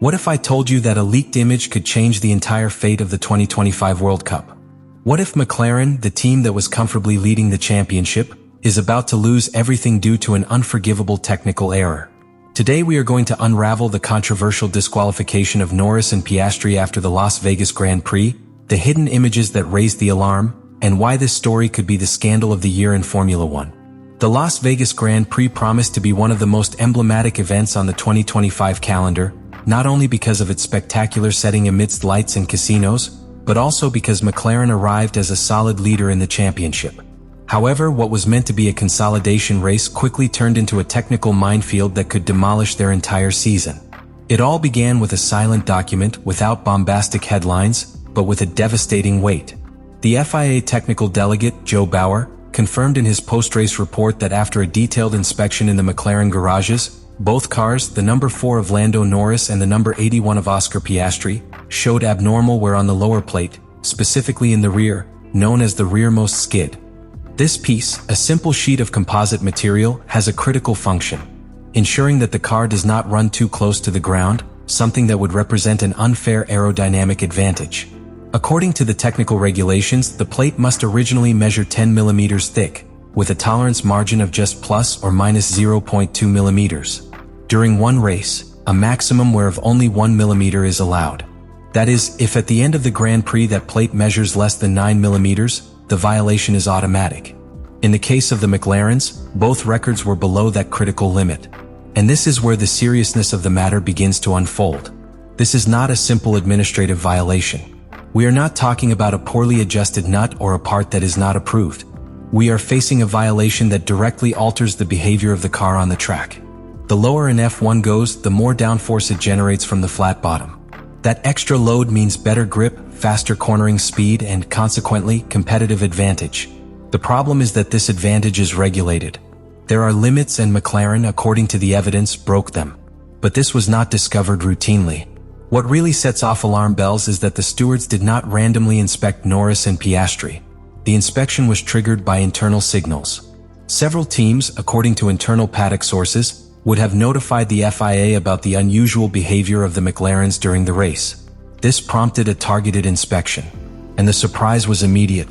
What if I told you that a leaked image could change the entire fate of the 2025 World Cup? What if McLaren, the team that was comfortably leading the championship, is about to lose everything due to an unforgivable technical error? Today we are going to unravel the controversial disqualification of Norris and Piastri after the Las Vegas Grand Prix, the hidden images that raised the alarm, and why this story could be the scandal of the year in Formula One. The Las Vegas Grand Prix promised to be one of the most emblematic events on the 2025 calendar, not only because of its spectacular setting amidst lights and casinos, but also because McLaren arrived as a solid leader in the championship. However, what was meant to be a consolidation race quickly turned into a technical minefield that could demolish their entire season. It all began with a silent document without bombastic headlines, but with a devastating weight. The FIA technical delegate, Joe Bauer, confirmed in his post-race report that after a detailed inspection in the McLaren garages, both cars, the number 4 of Lando Norris and the number 81 of Oscar Piastri, showed abnormal wear on the lower plate, specifically in the rear, known as the rearmost skid. This piece, a simple sheet of composite material, has a critical function, ensuring that the car does not run too close to the ground, something that would represent an unfair aerodynamic advantage. According to the technical regulations, the plate must originally measure 10 mm thick, with a tolerance margin of just plus or minus 0.2 mm. During one race, a maximum wear of only 1 mm is allowed. That is, if at the end of the Grand Prix that plate measures less than 9 mm, the violation is automatic. In the case of the McLarens, both records were below that critical limit. And this is where the seriousness of the matter begins to unfold. This is not a simple administrative violation. We are not talking about a poorly adjusted nut or a part that is not approved. We are facing a violation that directly alters the behavior of the car on the track. The lower an F1 goes, the more downforce it generates from the flat bottom. That extra load means better grip, faster cornering speed, and consequently, competitive advantage. The problem is that this advantage is regulated. There are limits and McLaren, according to the evidence, broke them. But this was not discovered routinely. What really sets off alarm bells is that the stewards did not randomly inspect Norris and Piastri. The inspection was triggered by internal signals. Several teams, according to internal paddock sources, would have notified the FIA about the unusual behavior of the McLarens during the race. This prompted a targeted inspection. And the surprise was immediate.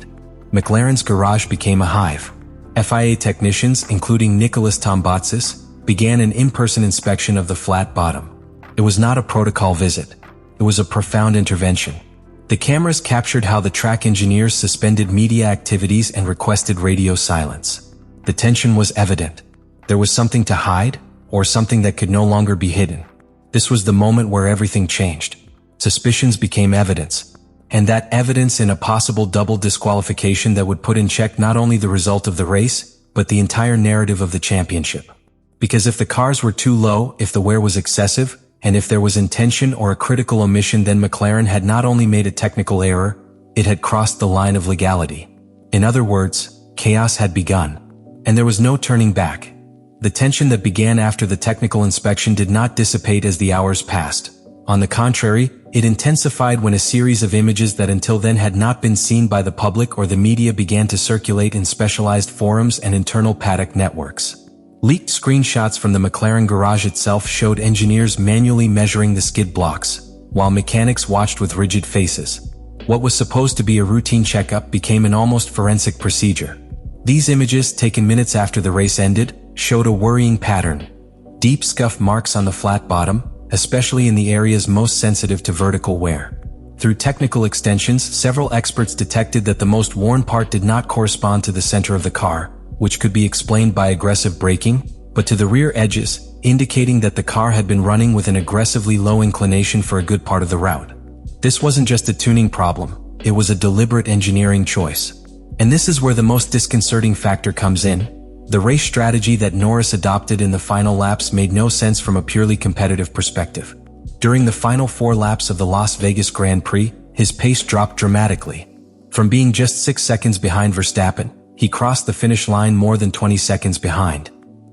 McLaren's garage became a hive. FIA technicians, including Nicholas Tombatsis, began an in-person inspection of the flat bottom. It was not a protocol visit. It was a profound intervention. The cameras captured how the track engineers suspended media activities and requested radio silence. The tension was evident. There was something to hide, or something that could no longer be hidden. This was the moment where everything changed. Suspicions became evidence. And that evidence in a possible double disqualification that would put in check not only the result of the race, but the entire narrative of the championship. Because if the cars were too low, if the wear was excessive, and if there was intention or a critical omission, then McLaren had not only made a technical error, it had crossed the line of legality. In other words, chaos had begun. And there was no turning back. The tension that began after the technical inspection did not dissipate as the hours passed. On the contrary, it intensified when a series of images that until then had not been seen by the public or the media began to circulate in specialized forums and internal paddock networks. Leaked screenshots from the McLaren garage itself showed engineers manually measuring the skid blocks, while mechanics watched with rigid faces. What was supposed to be a routine checkup became an almost forensic procedure. These images, taken minutes after the race ended, showed a worrying pattern. Deep scuff marks on the flat bottom, especially in the areas most sensitive to vertical wear. Through technical extensions, several experts detected that the most worn part did not correspond to the center of the car, which could be explained by aggressive braking, but to the rear edges, indicating that the car had been running with an aggressively low inclination for a good part of the route. This wasn't just a tuning problem, it was a deliberate engineering choice. And this is where the most disconcerting factor comes in. The race strategy that Norris adopted in the final laps made no sense from a purely competitive perspective. During the final 4 laps of the Las Vegas Grand Prix, his pace dropped dramatically. From being just 6 seconds behind Verstappen, he crossed the finish line more than 20 seconds behind.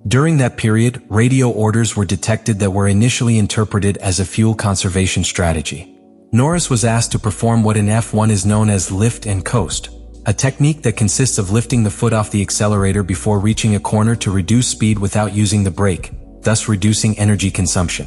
During that period, radio orders were detected that were initially interpreted as a fuel conservation strategy. Norris was asked to perform what in F1 is known as lift and coast, a technique that consists of lifting the foot off the accelerator before reaching a corner to reduce speed without using the brake, thus reducing energy consumption.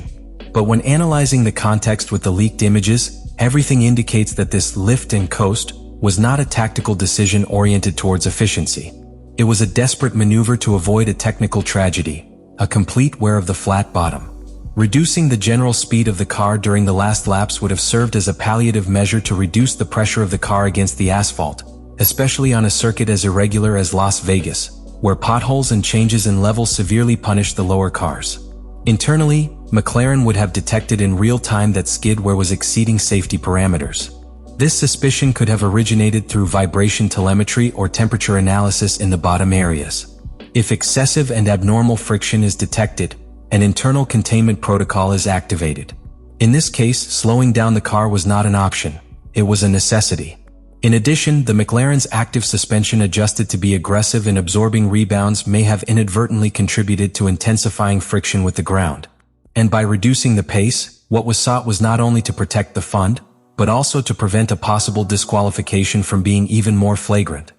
But when analyzing the context with the leaked images, everything indicates that this lift and coast was not a tactical decision oriented towards efficiency. It was a desperate maneuver to avoid a technical tragedy, a complete wear of the flat bottom. Reducing the general speed of the car during the last laps would have served as a palliative measure to reduce the pressure of the car against the asphalt, especially on a circuit as irregular as Las Vegas, where potholes and changes in level severely punished the lower cars. Internally, McLaren would have detected in real time that skid wear was exceeding safety parameters. This suspicion could have originated through vibration telemetry or temperature analysis in the bottom areas. If excessive and abnormal friction is detected, an internal containment protocol is activated. In this case, slowing down the car was not an option, it was a necessity. In addition, the McLaren's active suspension adjusted to be aggressive in absorbing rebounds may have inadvertently contributed to intensifying friction with the ground. And by reducing the pace, what was sought was not only to protect the fund, but also to prevent a possible disqualification from being even more flagrant.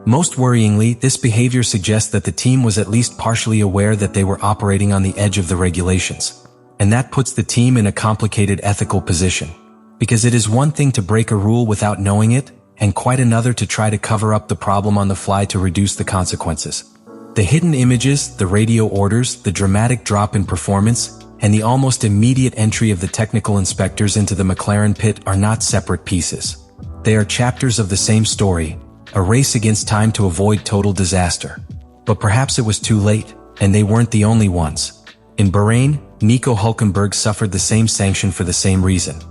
Most worryingly, this behavior suggests that the team was at least partially aware that they were operating on the edge of the regulations. And that puts the team in a complicated ethical position. Because it is one thing to break a rule without knowing it, and quite another to try to cover up the problem on the fly to reduce the consequences. The hidden images, the radio orders, the dramatic drop in performance, and the almost immediate entry of the technical inspectors into the McLaren pit are not separate pieces. They are chapters of the same story, a race against time to avoid total disaster. But perhaps it was too late, and they weren't the only ones. In Bahrain, Nico Hülkenberg suffered the same sanction for the same reason.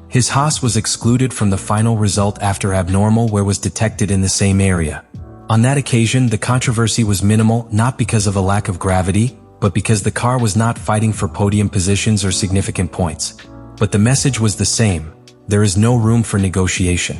His Haas was excluded from the final result after abnormal wear was detected in the same area. On that occasion, the controversy was minimal not because of a lack of gravity, but because the car was not fighting for podium positions or significant points. But the message was the same: there is no room for negotiation.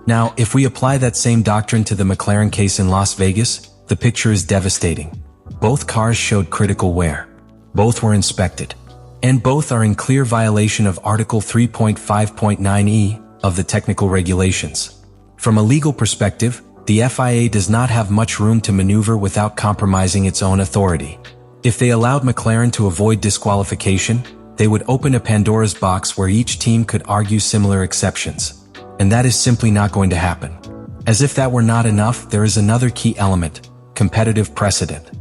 Now, if we apply that same doctrine to the McLaren case in Las Vegas, the picture is devastating. Both cars showed critical wear. Both were inspected. And both are in clear violation of Article 3.5.9e of the technical regulations. From a legal perspective, the FIA does not have much room to maneuver without compromising its own authority. If they allowed McLaren to avoid disqualification, they would open a Pandora's box where each team could argue similar exceptions. And that is simply not going to happen. As if that were not enough, there is another key element: competitive precedent.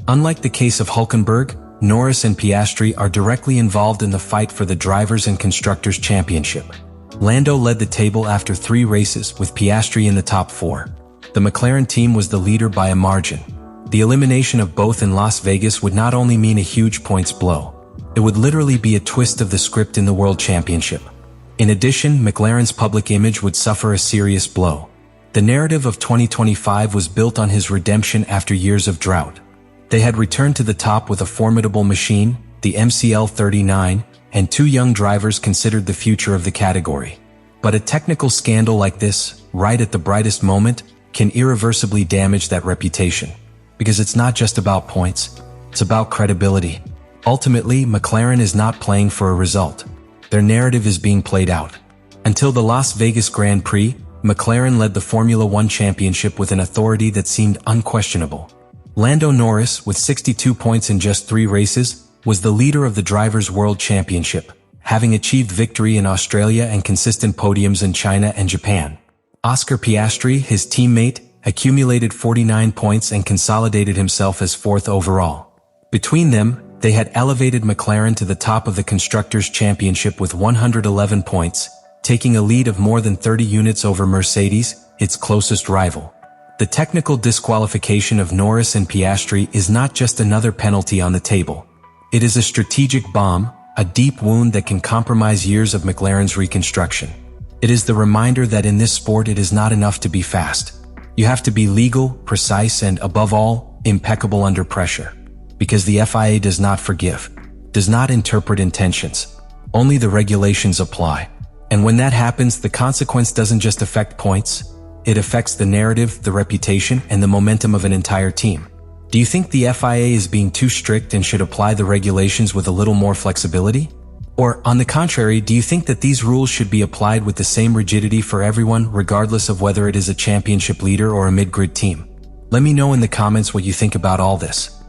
Unlike the case of Hülkenberg, Norris and Piastri are directly involved in the fight for the Drivers' and Constructors' Championship. Lando led the table after 3 races, with Piastri in the top 4. The McLaren team was the leader by a margin. The elimination of both in Las Vegas would not only mean a huge points blow, it would literally be a twist of the script in the World Championship. In addition, McLaren's public image would suffer a serious blow. The narrative of 2025 was built on his redemption after years of drought. They had returned to the top with a formidable machine, the MCL-39, and 2 young drivers considered the future of the category. But a technical scandal like this, right at the brightest moment, can irreversibly damage that reputation. Because it's not just about points, it's about credibility. Ultimately, McLaren is not playing for a result. Their narrative is being played out. Until the Las Vegas Grand Prix, McLaren led the Formula One championship with an authority that seemed unquestionable. Lando Norris, with 62 points in just 3 races, was the leader of the Drivers' World Championship, having achieved victory in Australia and consistent podiums in China and Japan. Oscar Piastri, his teammate, accumulated 49 points and consolidated himself as 4th overall. Between them, they had elevated McLaren to the top of the Constructors' Championship with 111 points, taking a lead of more than 30 units over Mercedes, its closest rival. The technical disqualification of Norris and Piastri is not just another penalty on the table. It is a strategic bomb, a deep wound that can compromise years of McLaren's reconstruction. It is the reminder that in this sport it is not enough to be fast. You have to be legal, precise, and above all, impeccable under pressure. Because the FIA does not forgive, does not interpret intentions. Only the regulations apply. And when that happens, the consequence doesn't just affect points. It affects the narrative, the reputation, and the momentum of an entire team. Do you think the FIA is being too strict and should apply the regulations with a little more flexibility? Or, on the contrary, do you think that these rules should be applied with the same rigidity for everyone, regardless of whether it is a championship leader or a mid-grid team? Let me know in the comments what you think about all this.